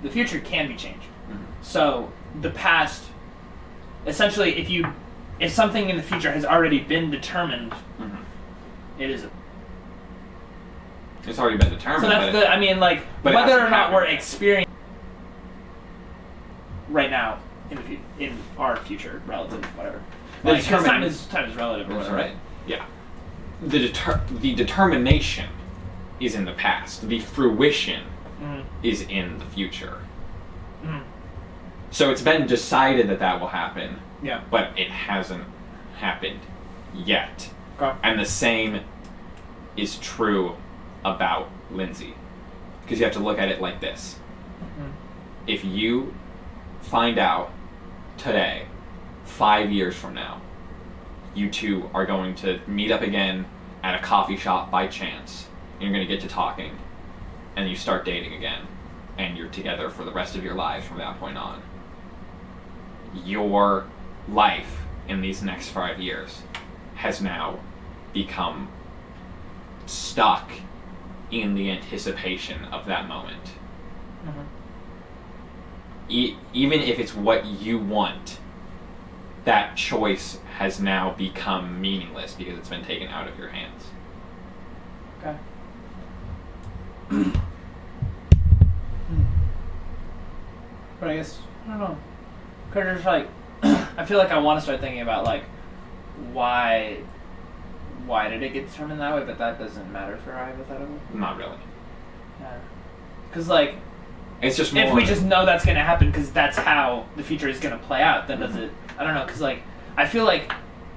the future can be changed. Mm-hmm. So the past, essentially, if something in the future has already been determined, Mm-hmm. it is. It's already been determined. So that's the. I mean, like whether or not we're experiencing right now in our future, relative, whatever. Like, time is relative, or whatever. Right. Yeah. The determination is in the past. The fruition is in the future. Mm-hmm. So it's been decided that will happen. Yeah. But it hasn't happened yet. Okay. And the same is true about Lidnsay. Because you have to look at it like this. Mm-hmm. If you find out today, 5 years from now, you two are going to meet up again at a coffee shop by chance, and you're going to get to talking, and you start dating again, and you're together for the rest of your lives from that point on. Your life in these next 5 years has now become stuck in the anticipation of that moment. Mm-hmm. Even if it's what you want, that choice has now become meaningless because it's been taken out of your hands. Okay. But I guess, I don't know. Because there's like, I feel like I want to start thinking about like, why did it get determined that way, but that doesn't matter for our hypothetical. Not really. Yeah. Because like, it's just more if we just know that's going to happen because that's how the future is going to play out, then does it, I don't know, because like, I feel like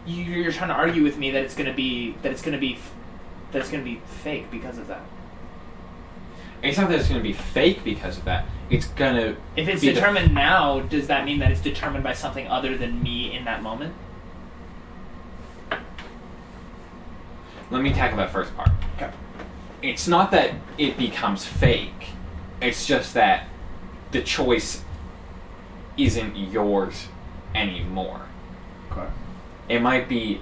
you're trying to argue with me that it's going to be fake because of that. It's not that it's going to be fake because of that. It's going to... If it's determined now, does that mean that it's determined by something other than me in that moment? Let me tackle that first part. Okay. It's not that it becomes fake. It's just that the choice isn't yours anymore. Okay. It might be...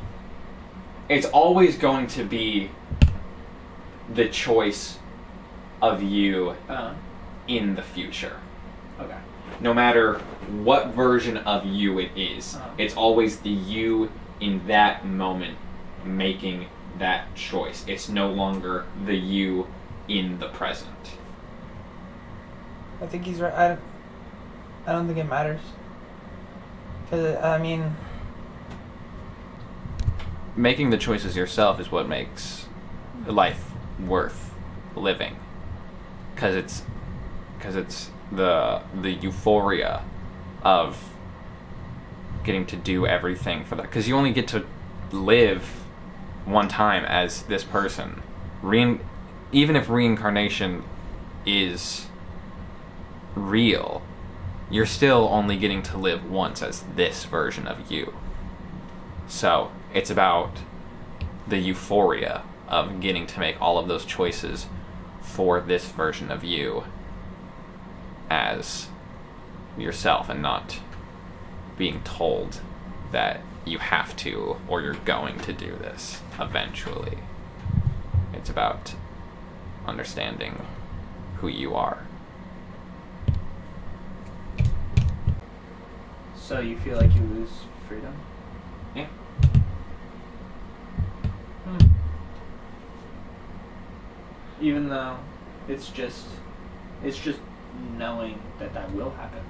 It's always going to be the choice of you in the future. Okay. No matter what version of you it is, it's always the you in that moment making that choice. It's no longer the you in the present. I think he's right. I don't think it matters. Because, I mean... Making the choices yourself is what makes life worth living. Because it's the euphoria of getting to do everything for that. Because you only get to live one time as this person. Even if reincarnation is real, you're still only getting to live once as this version of you. So it's about the euphoria of getting to make all of those choices for this version of you as yourself, and not being told that you have to or you're going to do this eventually. It's about understanding who you are. So you feel like you lose freedom? Yeah. Even though it's just knowing that will happen.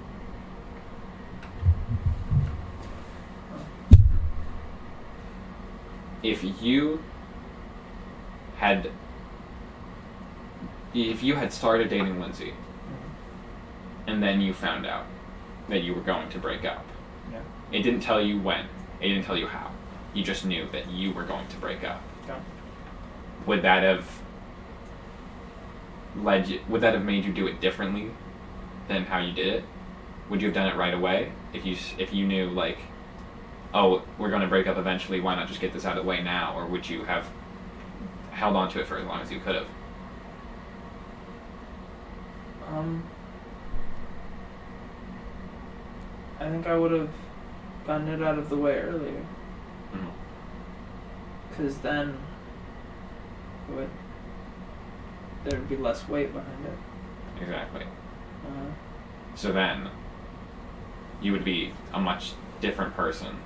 If you had started dating Lidnsay, and then you found out that you were going to break up, Yeah. it didn't tell you when, it didn't tell you how. You just knew that you were going to break up. Yeah. Would that have made you do it differently than how you did it? Would you have done it right away if you knew, like, oh, we're going to break up eventually, why not just get this out of the way now? Or would you have held on to it for as long as you could have? I think I would have gotten it out of the way earlier. Because then there'd be less weight behind it. Exactly. So then, you would be a much different person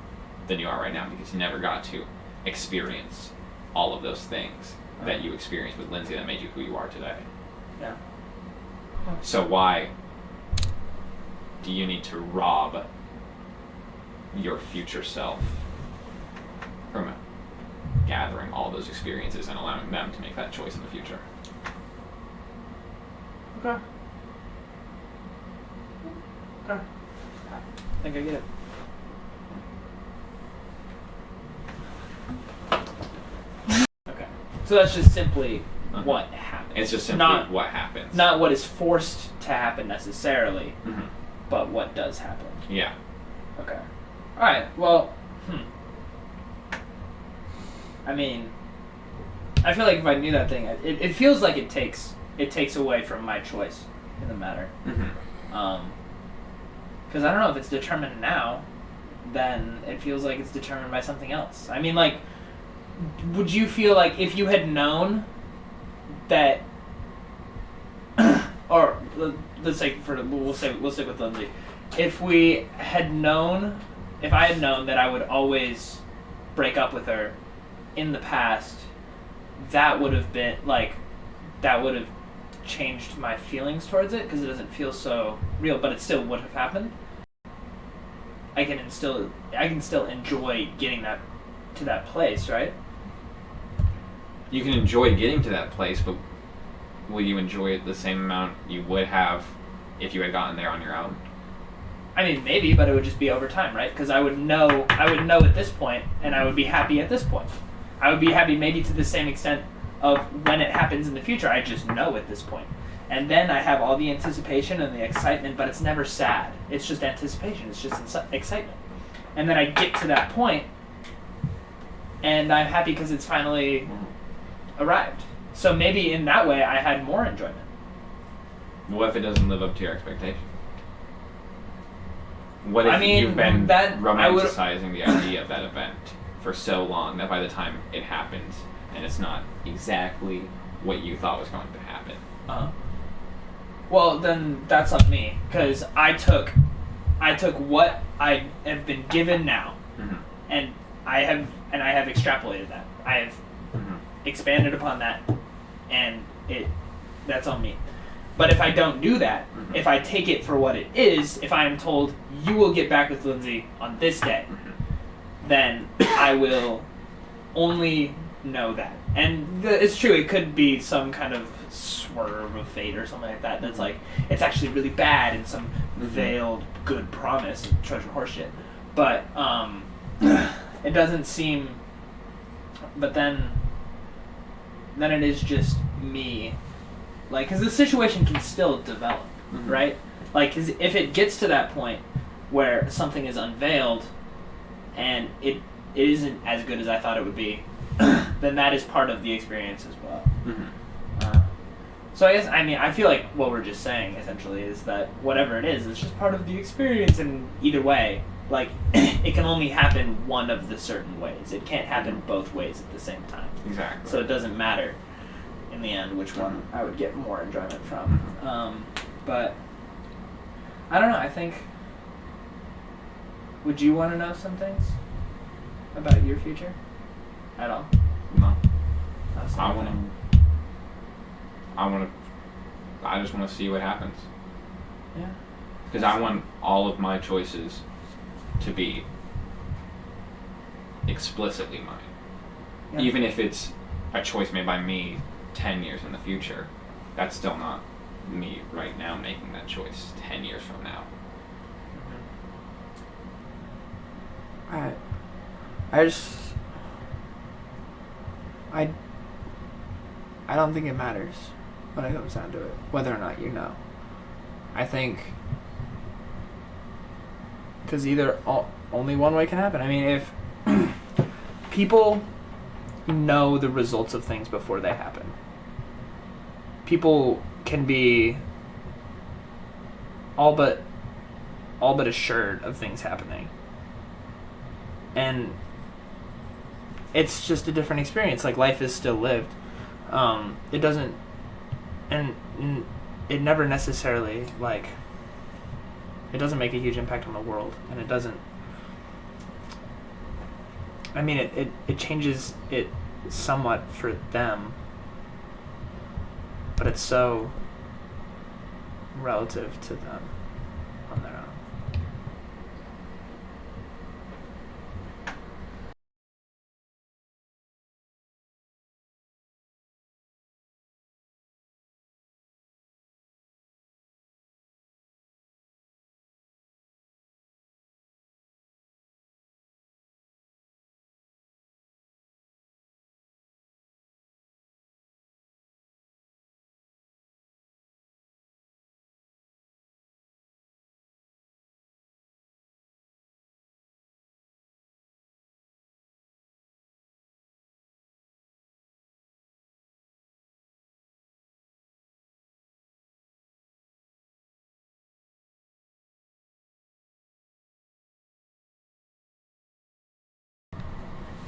than you are right now because you never got to experience all of those things that you experienced with Lidnsay that made you who you are today. Yeah. So why do you need to rob your future self from gathering all those experiences and allowing them to make that choice in the future? Okay. Okay. I think I get it. Okay. So that's just simply what happens. It's just simply not what happens. Not what is forced to happen necessarily, Mm-hmm. but what does happen. Yeah. Okay. Alright, well, I mean, I feel like if I knew that thing, it feels like it takes away from my choice in the matter. Mm-hmm. Because I don't know if it's determined now, then it feels like it's determined by something else. I mean, like, would you feel like if you had known that, or let's say we'll stick with Lidnsay, if I had known that I would always break up with her in the past, that would have changed my feelings towards it because it doesn't feel so real, but it still would have happened. I can still enjoy getting to that place, right? You can enjoy getting to that place, but will you enjoy it the same amount you would have if you had gotten there on your own? I mean, maybe, but it would just be over time, right? Because I would know at this point, and I would be happy at this point. I would be happy maybe to the same extent of when it happens in the future. I just know at this point. And then I have all the anticipation and the excitement, but it's never sad. It's just anticipation. It's just excitement. And then I get to that point, and I'm happy because it's finally arrived. So maybe in that way I had more enjoyment. What if it doesn't live up to your expectation? What if you've been romanticizing the idea of that event for so long that by the time it happens and it's not exactly what you thought was going to happen? Well, then that's on me, because I took what I have been given now, and I have extrapolated that. I have expanded upon that, and that's on me. But if I don't do that, if I take it for what it is, if I am told you will get back with Lidnsay on this day, then I will only know that. And it's true, it could be some kind of swerve of fate or something like that that's like, it's actually really bad and some veiled good promise, Trojan horse shit. But it doesn't seem, but then it is just me. Like, because the situation can still develop, right? Like, 'cause if it gets to that point where something is unveiled and it isn't as good as I thought it would be, then that is part of the experience as well. So I guess, I mean, I feel like what we're just saying, essentially, is that whatever it is, it's just part of the experience, and either way, like, it can only happen one of the certain ways. It can't happen both ways at the same time. Exactly. So it doesn't matter, in the end, which one I would get more enjoyment from. But, I don't know, I think, would you want to know some things about your future? At all? No. That's I nothing. I just want to see what happens. Yeah. Because I want all of my choices to be explicitly mine. Yeah. Even if it's a choice made by me 10 years in the future, that's still not me right now making that choice 10 years from now. I don't think it matters when it comes down to it, whether or not you know. I think because only one way can happen. I mean, if people know the results of things before they happen, people can be all but assured of things happening, and it's just a different experience. Like, life is still lived. It doesn't, and it never necessarily, like, It doesn't make a huge impact on the world, and it doesn't. I mean, it changes it somewhat for them, but it's so relative to them.